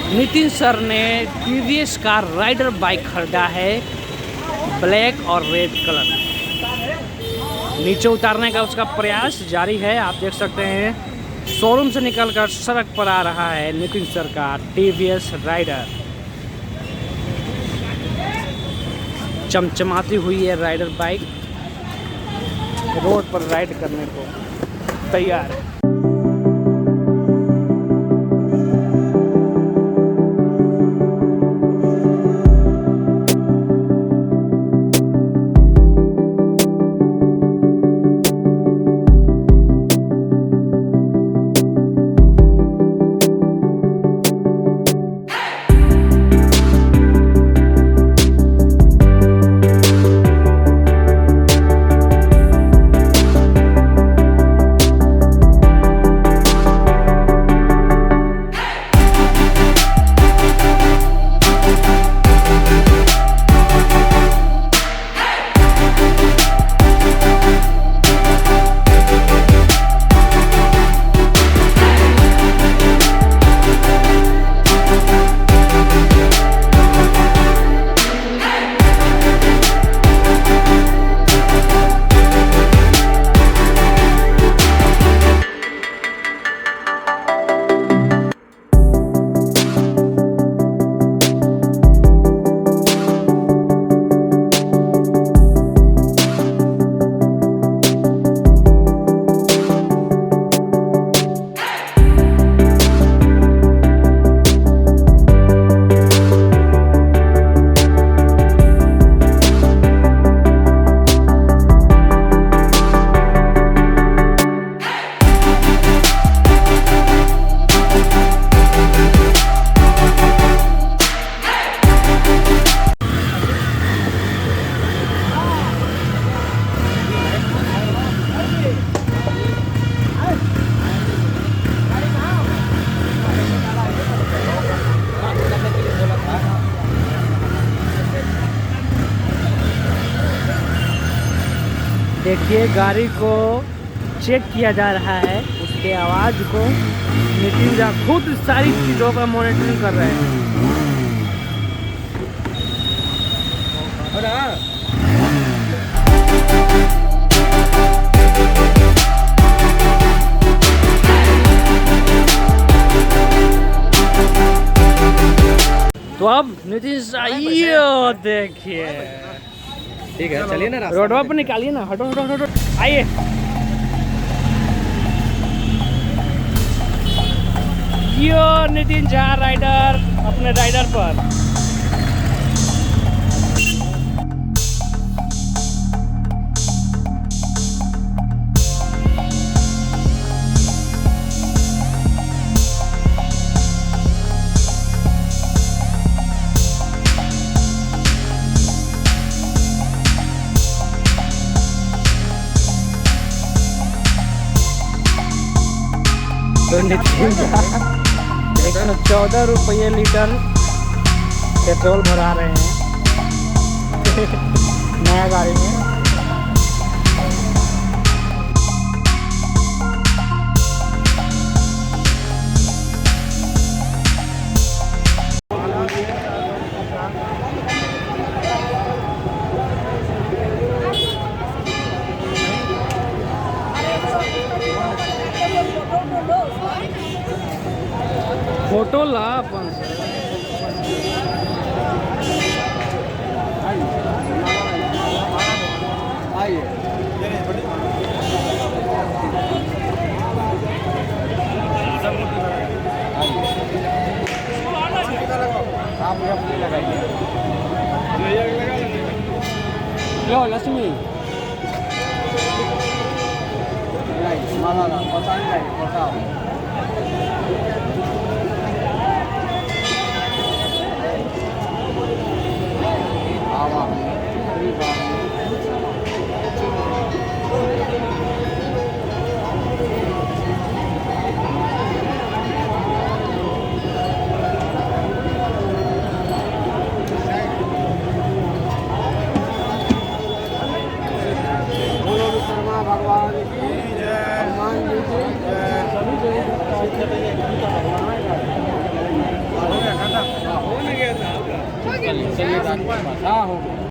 Nitin sir ने TVS का rider bike खरीदा है, ब्लैक और रेड कलर। नीचे उतारने का उसका प्रयास जारी है। आप देख सकते हैं शोरूम से निकलकर सड़क पर आ रहा है नितिन सर का TVS राइडर। चमचमाती हुई है राइडर बाइक, रोड पर राइड करने को तैयार है। देखिए गाड़ी को चेक किया जा रहा है, उसके आवाज़ को नितिन जी खुद सारी चीज़ों का मॉनिटरिंग कर रहे हैं। तो अब नितिन जी देखिए, ठीक है चलिए ना, रोड पर निकालिए ना, हटो हटो हटो, आइए। यो नितिन झा राइडर अपने राइडर पर। तो नितिन झा 114 रुपये लीटर पेट्रोल भरा रहे हैं नया गाड़ी में। फोटो ला अपन लो लक्ष्मी भगवान की जय, हनुमान जी की जय, सभी जय। चलिए हाँ हो गया।